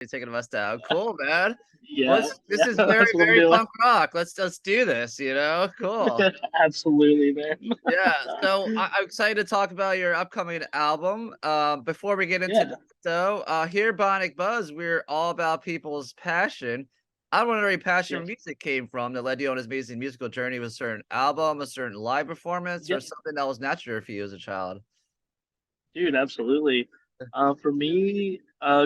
You're taking us down. Cool, man. Well, Yeah, this yeah, is very, that's what I'm very doing. punk rock. Let's do this, you know? Cool. Absolutely, man. Yeah, so I'm excited to talk about your upcoming album. Before we get into Yeah, that, though, here at Bionic Buzz, we're all about people's passion. I wonder where your passion yeah, for music came from that led you on this amazing musical journey with a certain album, a certain live performance, or yeah, something that was natural for you as a child. dude, absolutely. For me,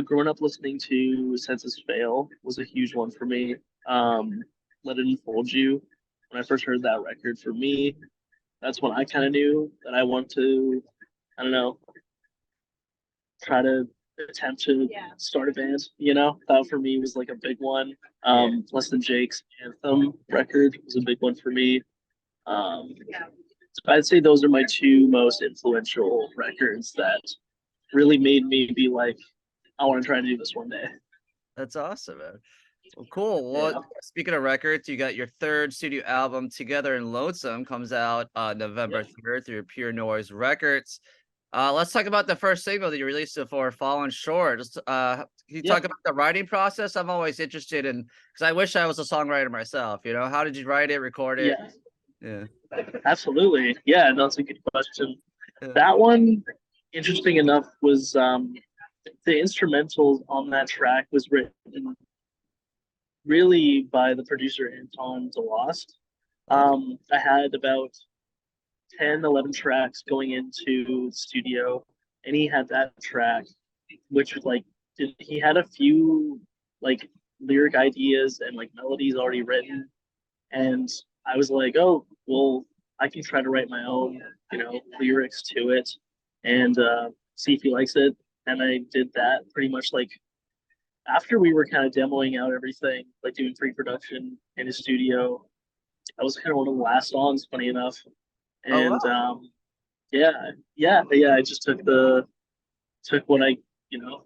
growing up listening to Census Fail was a huge one for me. Let It Unfold You. When I first heard that record, for me, that's when I kind of knew that I want to, I don't know, try to attempt to start a band. That for me was like a big one. Yeah, Less Than Jake's Anthem record was a big one for me. Um, so I'd say those are my two most influential records that really made me be like, I want to try to do this one day. that's awesome, man. Well, cool. Well, Yeah. speaking of records, you got your third studio album, Together in Lonesome, comes out November Yep. 3rd through Pure Noise Records. Let's talk about the first single that you released before, Fallen Short. Just, can you talk Yep. about the writing process? I'm always interested in, because I wish I was a songwriter myself. You know, how did you write it, record it? Yeah. Yeah. Absolutely. Yeah. No, that's a good question. Yeah. That one, interesting enough, was the instrumental on that track was written really by the producer Anton DeLost. Okay. I had about 10, 11 tracks going into the studio, and he had that track, which was like, he had a few like lyric ideas and like melodies already written. And I was like, oh, well, I can try to write my own, lyrics to it and see if he likes it. And I did that pretty much like after we were kind of demoing out everything, like doing pre-production in his studio. That was kind of one of the last songs, funny enough. Oh, And wow. yeah, yeah. I just took what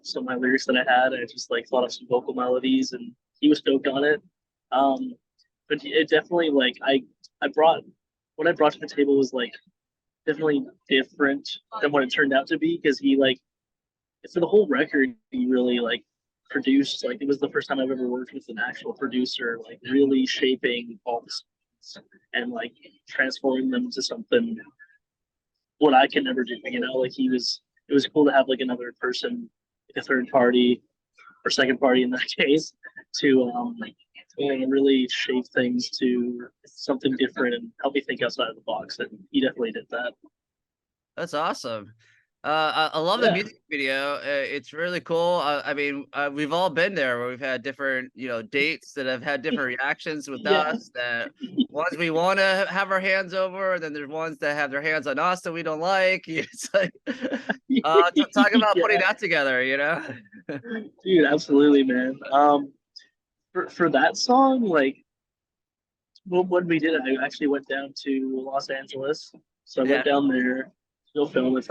some of my lyrics that I had, and I just like thought of some vocal melodies, and he was stoked on it. Um, but it definitely like I brought what I brought to the table was like definitely different than what it turned out to be because he like for the whole record he really like produced like it was the first time I've ever worked with an actual producer like really shaping all the songs and like transforming them to something what I can never do. Like he was it was cool to have like another person, like a third party or second party in that case, to really shape things to something different and help me think outside of the box. And he definitely did that. That's awesome. I love the Yeah, music video. It's really cool. I mean, we've all been there where we've had different, dates that have had different reactions with yeah, us. That ones we want to have our hands over, and then there's ones that have their hands on us that we don't like. It's like, talk about putting yeah, that together. dude, absolutely, man. For that song, like when we did it, I actually went down to Los Angeles. So I went Yeah. down there to go film with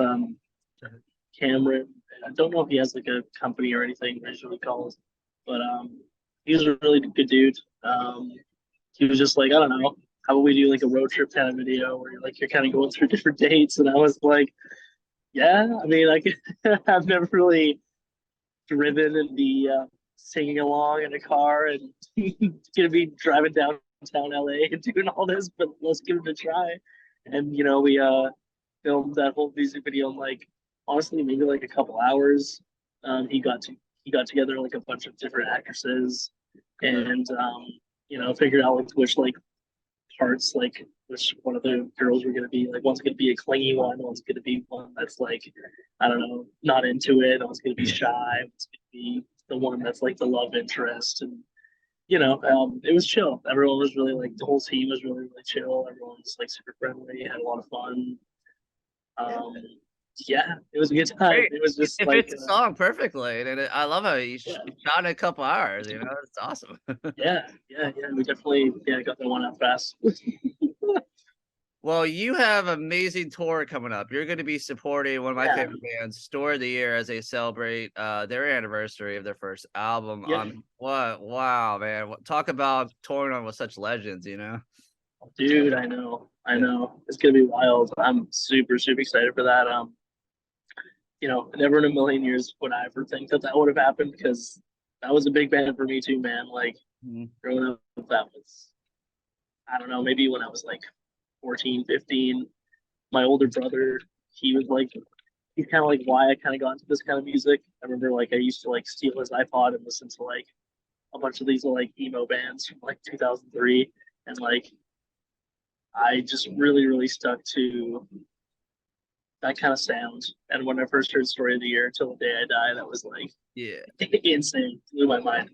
Cameron. I don't know if he has like a company or anything that usually calls, but he was a really good dude. He was just like, I don't know, how about we do like a road trip kind of video where you're kind of going through different dates, and I was like, yeah, I mean, I could, I've never really driven and be singing along in a car and gonna be driving downtown LA and doing all this, but let's give it a try. And we filmed that whole music video in like honestly maybe like a couple hours. He got together like a bunch of different actresses Uh, and figured out like which like parts like which one of the girls were gonna be like one's gonna be a clingy one, one's gonna be one that's like I don't know, not into it, one's gonna be shy, one's gonna be the one that's like the love interest and it was chill. Everyone was really like the whole team was really, really chill. Everyone was like super friendly, had a lot of fun. Um, yeah, it was a good time. Great. It was just It like, fits the song perfectly, and I love how you yeah, shot in a couple hours. It's awesome. yeah. We definitely, got that one out fast. Well, you have amazing tour coming up. You're going to be supporting one of my Yeah, favorite bands, Store of the Year, as they celebrate their anniversary of their first album. yeah, What? Wow, man! Talk about touring on with such legends. dude. I Yeah. know. It's gonna be wild. I'm super, super excited for that. Never in a million years would I ever think that that would have happened because that was a big band for me too, man. Like Mhm. growing up, that was, I don't know, maybe when I was like 14, 15. My older brother, he was like, he's kind of like why I kind of got into this kind of music. I remember like I used to like steal his iPod and listen to like a bunch of these like emo bands from like 2003, and like I just really really stuck to that kind of sound. And when I first heard "Story of the Year" until the day I die, that was like Yeah. insane, blew my mind.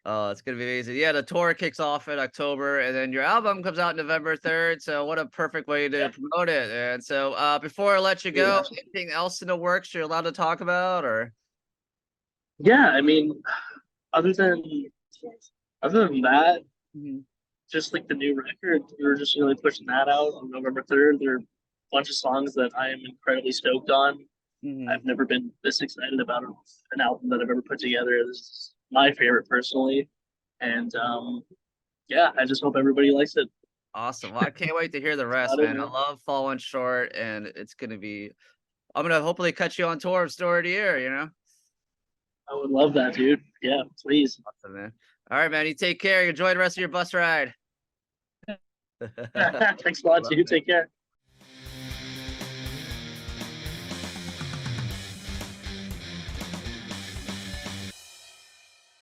Oh, it's gonna be amazing. Yeah, the tour kicks off in October, and then your album comes out November 3rd. So what a perfect way to Yeah, promote it. And so before I let you dude, go, absolutely. anything else in the works you're allowed to talk about or Yeah, I mean, other than other than that, Mhm. just like the new record, we were just really pushing that out on November 3rd. There are a bunch of songs that I am incredibly stoked on. Mhm. I've never been this excited about an album that I've ever put together. This is my favorite personally, and yeah, I just hope everybody likes it. Awesome. Well, I can't wait to hear the That's rest, about it, man. I man. love falling short, and it's gonna be I'm gonna hopefully catch you on tour of Story of the Year, you know? I would love that, dude. Yeah, please. Awesome, man. All right, man. You take care. Enjoy the rest of your bus ride. Thanks a lot, Love dude. it. Take care.